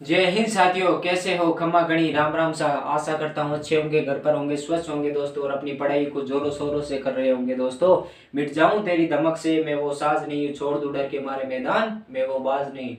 जय हिंद साथियों, कैसे हो? खम्मा गणी राम राम सा। आशा करता हूँ अच्छे होंगे, घर पर होंगे, स्वस्थ होंगे दोस्तों, और अपनी पढ़ाई को जोरों शोरों से कर रहे होंगे दोस्तों। मिट जाऊं तेरी धमक से, मैं वो साज नहीं, छोड़ दूं डर के मारे मैदान, मैं वो बाज नहीं।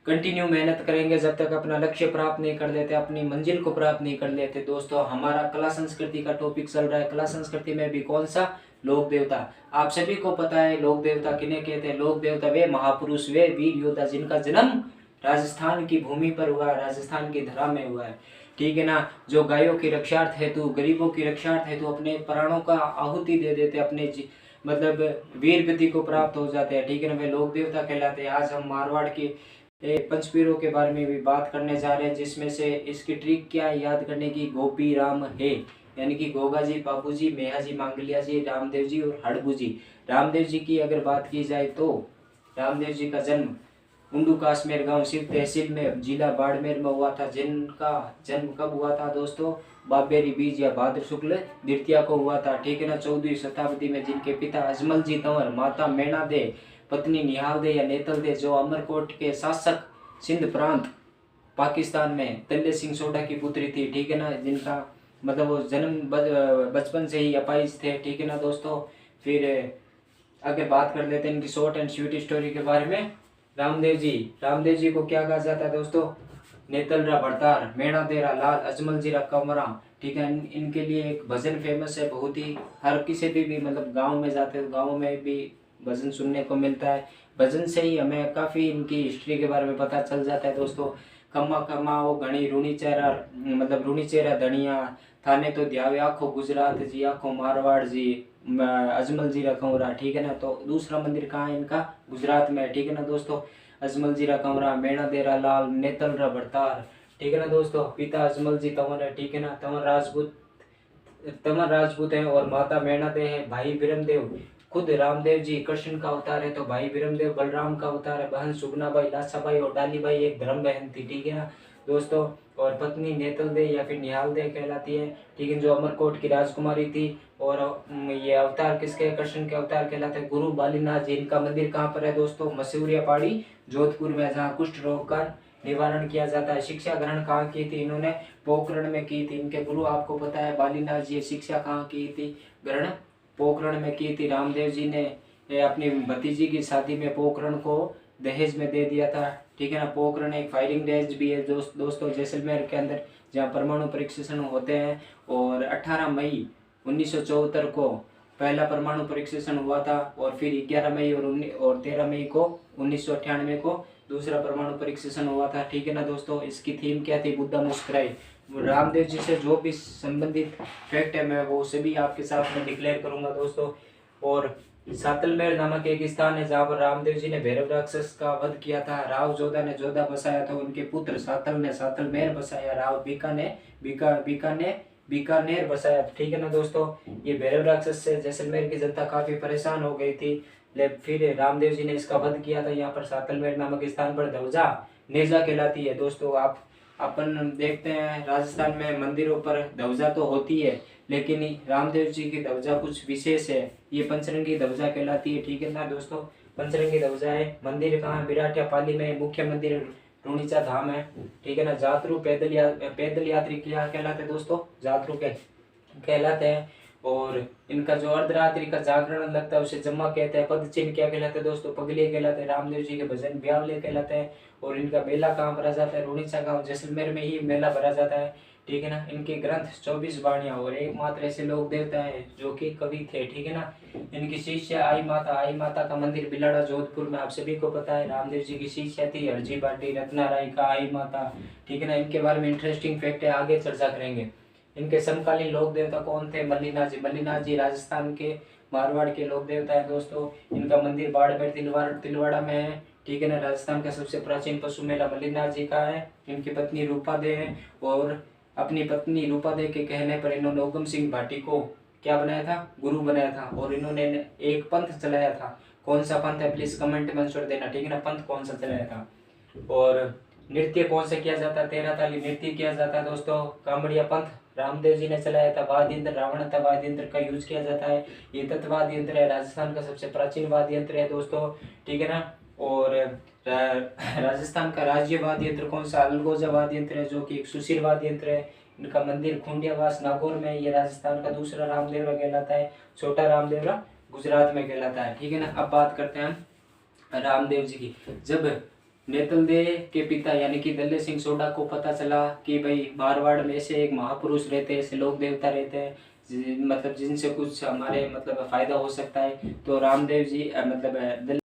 कंटिन्यू मेहनत करेंगे जब तक अपना लक्ष्य प्राप्त नहीं कर लेते, अपनी मंजिल को प्राप्त नहीं कर लेते दोस्तों। हमारा कला संस्कृति का टॉपिक चल रहा है। कला संस्कृति में भी कौन सा? लोक देवता। आप सभी को पता है लोक देवता किन्हें कहते हैं। लोक देवता वे महापुरुष, वे वीर योद्धा जिनका जन्म राजस्थान की भूमि पर हुआ है, राजस्थान की धरा में हुआ है, ठीक है ना। जो गायों की रक्षार्थ हेतु, गरीबों की रक्षार्थ हेतु अपने प्राणों का आहुति दे देते, अपने मतलब वीर गति को प्राप्त हो जाते हैं, ठीक है ना। वे लोक देवता कहलाते हैं। आज हम मारवाड़ के पंचपीरों के बारे में भी बात करने जा रहे हैं, जिसमें से इसकी ट्रिक क्या है याद करने की? गोपी राम है, यानी कि गोगा जी, बाबू जी, मेहा जी, मांगलिया जी, रामदेव जी और हड़बू जी। रामदेव जी की अगर बात की जाए तो रामदेव जी का जन्म उंडू काश्मीर गांव शिव तहसील में जिला बाड़मेर में हुआ था। जिनका जन्म कब हुआ था दोस्तों? बाबेरी बीज या भाद्र शुक्ल द्वितीया को हुआ था, ठीक है ना। 14वीं शताब्दी में। जिनके पिता अजमल जी तंवर, माता मैना दे, पत्नी निहाल दे या नेतल दे, जो अमरकोट के शासक सिंध प्रांत पाकिस्तान में तल्ले सिंह सोडा की पुत्री थी, ठीक है ना। जिनका मतलब वो जन्म बचपन से ही अपाहिज थे, ठीक है ना दोस्तों। फिर आगे बात कर लेते हैं इनकी शॉर्ट एंड स्वीट स्टोरी के बारे में। रामदेव जी को क्या कहा जाता है दोस्तों? नेतलरा भरतार, मेणा देरा लाल, अजमल जीरा कमरा, ठीक है। इनके लिए एक भजन फेमस है बहुत ही। हर किसी भी मतलब गांव में जाते हैं, गांव में भी भजन सुनने को मिलता है। भजन से ही हमें काफ़ी इनकी हिस्ट्री के बारे में पता चल जाता है दोस्तों। खम्मा कमाओ घणी रूनी चेहरा, मतलब रूनी चेहरा धनिया थाने तो ध्यावे आखो गुजरात जी, आखो मारवाड़ जी, अजमल जीरा कंवरा, ठीक है ना। तो दूसरा मंदिर कहाँ है इनका? गुजरात में, ठीक है ना दोस्तों। अजमल जीरा कंवरा, मेणा देरा लाल, नेतलरा भरतार, ठीक है ना दोस्तों। पिता अजमल जी तंवर है, ठीक है ना। तंवर राजपूत है और माता मेणा दे है। भाई बिरमदेव, खुद रामदेव जी कृष्ण का अवतार है तो भाई बिरमदेव बलराम का अवतार है। बहन सुगनाबाई, लासाबाई और डालीबाई एक धर्म बहन थी, ठीक है ना दोस्तों। और पत्नी नेतल दे या फिर निहाल दे कहलाती है, ठीक है, जो अमरकोट की राजकुमारी थी। और ये अवतार किसके? कृष्ण के अवतार कहलाते हैं। गुरु बालीनाथ जी, इनका मंदिर कहाँ पर है दोस्तों? मसूरिया पहाड़ी जोधपुर में, जहाँ कुष्ठ रोग का निवारण किया जाता है। शिक्षा ग्रहण कहाँ की थी इन्होंने? पोखरण में की थी। इनके गुरु आपको पता है बालीनाथ जी। शिक्षा कहाँ की थी ग्रहण? पोखरण में की थी। रामदेव जी ने अपनी भतीजी की शादी में पोखरण को दहेज में दे दिया था, ठीक है ना। पोखरण एक फायरिंग रेंज भी है दोस्तों जैसलमेर के अंदर, जहाँ परमाणु परीक्षण होते हैं। और 18 मई 1974 को पहला परमाणु परीक्षण हुआ था, और फिर 11 मई और 13 मई को 1998 को दूसरा परमाणु परीक्षण हुआ था, ठीक है ना दोस्तों। इसकी थीम क्या थी? बुद्धा मुस्कुराए। रामदेव जी से जो भी संबंधित फैक्ट है मैं वो सभी आपके साथ में डिक्लेयर करूंगा दोस्तों। और सातलमेर नामक एक स्थान है जहाँ पर रामदेव जी ने भैरव राक्षस का वध किया था। राव जोधा ने जोधा बसाया था, उनके पुत्र सातल ने सातलमेर बसाया। राव बीकानेर बसाया, ठीक है ना दोस्तों। ये भैरव राक्षस से जैसलमेर की जनता काफी परेशान हो गई थी, लेकिन फिर रामदेव जी ने इसका वध किया था यहाँ पर सातलमेर नामक स्थान पर। ध्वजा नेजा कहलाती है दोस्तों। अपन देखते हैं राजस्थान में मंदिरों पर ध्वजा तो होती है, लेकिन रामदेव जी की ध्वजा कुछ विशेष है। ये पंचरंगी ध्वजा कहलाती है, ठीक है ना दोस्तों। पंचरंगी ध्वजा है। मंदिर कहाँ है? बिराटिया पाली में। मुख्य मंदिर रूणीचा धाम है, ठीक है ना। जातरू पैदल यात्री क्या कहलाते हैं दोस्तों? जातरू के कहलाते हैं। और इनका जो अर्धरात्रि का जागरण लगता है उसे जम्मा कहते हैं। पद चिन्ह क्या कहलाते हैं दोस्तों? पगले कहलाते हैं। रामदेव जी के भजन ब्यावले कहलाते हैं। और इनका मेला कहाँ भरा जाता है? रूणीचा गांव जैसलमेर में ही मेला भरा जाता है, ठीक है ना। इनके ग्रंथ 24 वाणियां, और एकमात्र ऐसे लोक देवता है जो कि कवि थे, ठीक है ना। इनकी शिष्य आई माता का मंदिर बिलाड़ा जोधपुर में, आप सभी को पता है। रामदेव जी की शिष्य थी हरजी बाटी रत्ना राय का आई माता, ठीक है ना। इनके बारे में इंटरेस्टिंग फैक्ट है, आगे चर्चा करेंगे। इनके समकालीन लोक देवता कौन थे? मल्लीनाथ जी राजस्थान के मारवाड़ के लोक देवता है दोस्तों। इनका मंदिर बाड़मेर तिलवाड़ा में है, ठीक है ना। राजस्थान का सबसे प्राचीन पशु मेला मल्लीनाथ जी का है। इनकी पत्नी रूपा दे है, और अपनी पत्नी रूपा दे के कहने पर इन्होंने उगम सिंह भाटी को क्या बनाया था? गुरु बनाया था। और इन्होंने एक पंथ चलाया था। कौन सा पंथ है? प्लीज कमेंट में आंसर देना, ठीक है ना। पंथ कौन सा चलाया था? और नृत्य कौन से किया जाता है? 13 ताली नृत्य किया जाता है दोस्तों। कांवड़िया पंथ रामदेव जी ने चलाया था। वाद्य यंत्र रावणता वाद्य यंत्र का यूज किया जाता है। ये तत्वाद्य यंत्र है, राजस्थान का सबसे प्राचीन वाद्य यंत्र है दोस्तों, ठीक है ना। और राजस्थान का राज्य वाद्य यंत्र कौन सा? अलगोजा वाद्य यंत्र है, जो कि एक सुशील वाद्य यंत्र है। इनका मंदिर खूंडियावास नागौर में, ये राजस्थान का दूसरा रामदेवरा कहलाता है। छोटा रामदेवरा गुजरात में कहलाता है, ठीक है ना। अब बात करते हैं हम रामदेव जी की। जब नेतल दे के पिता यानी कि दल्ले सिंह सोडा को पता चला कि भाई मारवाड़ में ऐसे एक महापुरुष रहते हैं, ऐसे लोक देवता रहते हैं मतलब जिनसे कुछ हमारे मतलब फायदा हो सकता है, तो रामदेव जी मतलब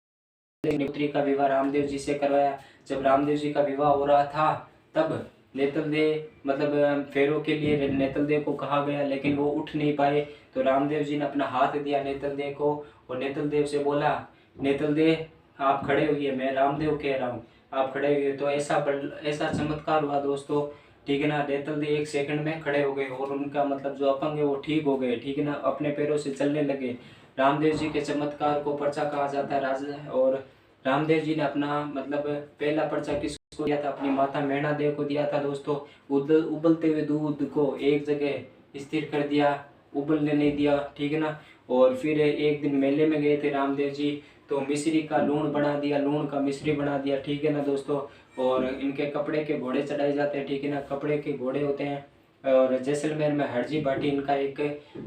पुत्री का विवाह रामदेव जी से करवाया। जब रामदेव जी का विवाह हो रहा था तब नेतल दे मतलब फेरों के लिए नेतल दे को कहा गया, लेकिन वो उठ नहीं पाए। तो रामदेव जी ने अपना हाथ दिया नेतल दे को और नेतल देव से बोला, नेतल दे आप खड़े हुए, मैं रामदेव कह रहा हूँ, आप खड़े हुए। तो ऐसा चमत्कार हुआ दोस्तों, ठीक है ना। नेतल दे 1 सेकंड में खड़े हो गए और उनका मतलब जो अपंग है वो ठीक हो गए, ठीक है ना, अपने पैरों से चलने लगे। रामदेव जी के चमत्कार को पर्चा कहा जाता है राजा। और रामदेव जी ने अपना मतलब पहला पर्चा किसको दिया था? अपनी माता मैणा देव को दिया था दोस्तों। उबलते हुए दूध को एक जगह स्थिर कर दिया, उबलने नहीं दिया, ठीक है ना। और फिर एक दिन मेले में गए थे रामदेव जी, तो मिश्री का लूण बना दिया, लूण का मिश्री बना दिया, ठीक है ना दोस्तों। और इनके कपड़े के घोड़े चढ़ाए जाते हैं, ठीक है ना, कपड़े के घोड़े होते हैं। और जैसलमेर में हरजी भाटी इनका एक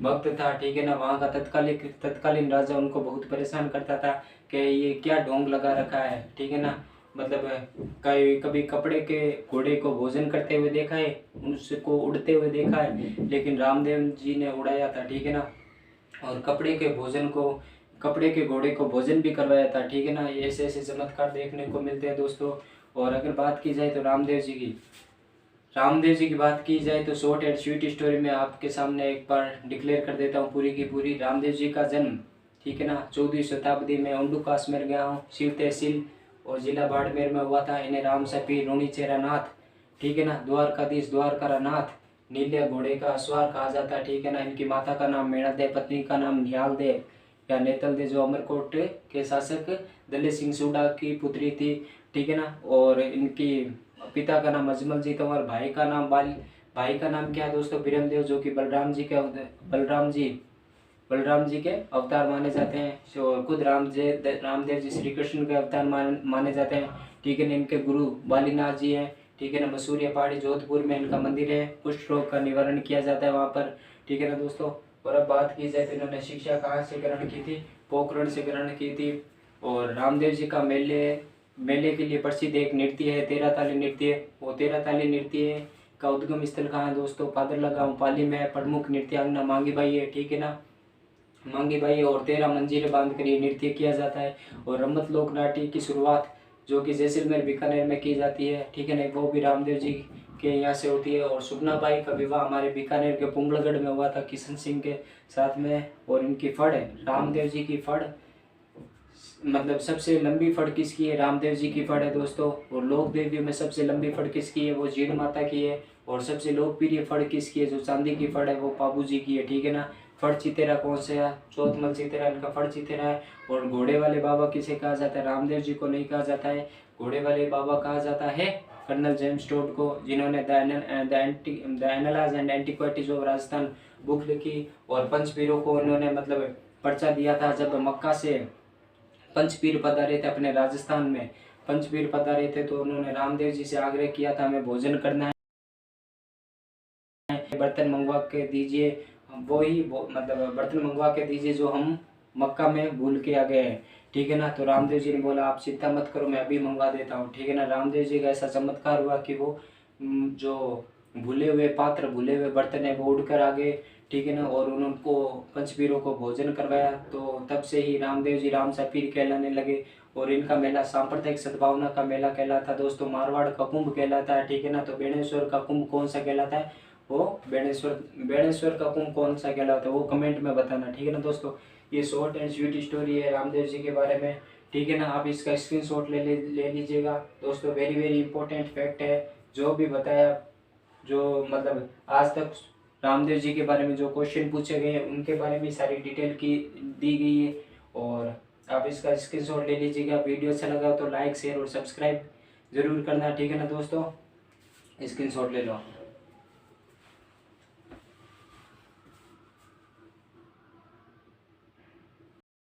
भक्त था, ठीक है ना। वहाँ का तत्कालीन राजा उनको बहुत परेशान करता था कि ये क्या ढोंग लगा रखा है, ठीक है ना। मतलब कभी कपड़े के घोड़े को भोजन करते हुए देखा है, उसको उड़ते हुए देखा है, लेकिन रामदेव जी ने उड़ाया था, ठीक है ना। और कपड़े के घोड़े को भोजन भी करवाया था, ठीक है ना। ये ऐसे ऐसे चमत्कार देखने को मिलते हैं दोस्तों। और अगर बात की जाए तो रामदेव जी की बात की जाए तो शॉर्ट एंड स्वीट स्टोरी में आपके सामने एक बार डिक्लेयर कर देता हूँ पूरी की पूरी। रामदेव जी का जन्म, ठीक है ना, 14वीं शताब्दी में उंडुकास में गाँव शिव तहसील और जिला बाड़मेर में हुआ था। इन्हें राम सपी रोणी चेरा नाथ, ठीक है ना, द्वारकाधीश द्वारका नाथ नीले घोड़े का अस्वार कहा जाता है, ठीक है ना। इनकी माता का नाम मेणा देव, पत्नी का नाम निहाल देव या नेतल देव, जो अमरकोट के शासक दले सिंह सूडा की पुत्री थी, ठीक है ना। और इनकी पिता का नाम अजमल जी था और भाई का नाम क्या है दोस्तों? बिरमदेव, जो कि बलराम जी के अवतार माने जाते हैं। और खुद रामदेव जी श्री कृष्ण के अवतार माने जाते हैं, ठीक है ना। इनके गुरु बालीनाथ जी हैं, ठीक है ना। मसूरिया पहाड़ी जोधपुर में इनका मंदिर है, कुष्ठ रोग का निवारण किया जाता है वहाँ पर, ठीक है ना दोस्तों। और अब बात की जाए तो इन्होंने शिक्षा कहाँ से ग्रहण की थी? पोखरण से ग्रहण की थी। और रामदेव जी का मेले के लिए प्रसिद्ध एक नृत्य है 13 ताली नृत्य। वो 13 ताली नृत्य का उद्गम स्थल कहाँ है दोस्तों? पादरला गाँव पाली में है। प्रमुख नृत्यांगना मांगी बाई है, ठीक है ना, मांगी बाई। और 13 मंजिलें बांध कर ये नृत्य किया जाता है। और रम्मत लोक नाट्य की शुरुआत जो कि जैसलमेर बीकानेर में की जाती है, ठीक है ना, वो भी रामदेव जी के यहाँ से होती है। और सुगना बाई का विवाह हमारे बीकानेर के पुंगलगढ़ में हुआ था किशन सिंह के साथ में। और इनकी फड़, रामदेव जी की फड़ मतलब सबसे लंबी फड़ किसकी है? रामदेव जी की फड़ है दोस्तों। और लोक देवियों में सबसे लंबी फड़ किसकी है? वो जीण माता की है। और सबसे लोकप्रिय फड़ किसकी है? जो चांदी की फड़ है वो पाबू जी की है, ठीक है ना। फड़ चितेरा कौन से है? चौथमल चितेरा इनका फड़ चितेरा है। और घोड़े वाले बाबा किसे कहा जाता है? रामदेव जी को नहीं कहा जाता है, घोड़े वाले बाबा कहा जाता है कर्नल जेम्स टोड को, जिन्होंने the annals and antiquities of Rajasthan book लिखी। और पंचपीरों को उन्होंने मतलब पर्चा दिया था जब मक्का से पंचपीर पधारे थे अपने राजस्थान में। पंचपीर पधारे थे तो उन्होंने रामदेव जी से आग्रह किया था हमें भोजन करना है, बर्तन मंगवा के दीजिए, मतलब बर्तन मंगवा के दीजिए जो हम मक्का में भूल के आ गए हैं, ठीक है ना। तो रामदेव जी ने बोला आप चिंता मत करो, मैं अभी मंगवा देता हूँ, ठीक है ना। रामदेव जी का ऐसा चमत्कार हुआ कि वो जो भूले हुए पात्र, भूले हुए बर्तन है वो उड़कर आ गए, ठीक है ना। और उनको पंचपीरों को भोजन करवाया। तो तब से ही रामदेव जी राम सा पीर कहलाने लगे। और इनका मेला सांप्रदायिक सद्भावना का मेला कहलाता है दोस्तों। मारवाड़ का कुंभ कहलाता है, ठीक है ना। तो बेणेश्वर का कुंभ कौन सा कहलाता है? वो बेणेश्वर का कुंभ कौन सा कहलाता है वो कमेंट में बताना, ठीक है ना दोस्तों। ये शॉर्ट एंड स्वीट स्टोरी है रामदेव जी के बारे में, ठीक है ना। आप इसका स्क्रीनशॉट ले लीजिएगा दोस्तों। वेरी वेरी इंपॉर्टेंट फैक्ट है जो भी बताया, जो मतलब आज तक रामदेव जी के बारे में जो क्वेश्चन पूछे गए हैं उनके बारे में सारी डिटेल की दी गई है। और आप इसका स्क्रीनशॉट ले लीजिएगा। वीडियो अच्छा लगा तो लाइक शेयर और सब्सक्राइब जरूर करना, ठीक है ना दोस्तों। स्क्रीनशॉट ले लो।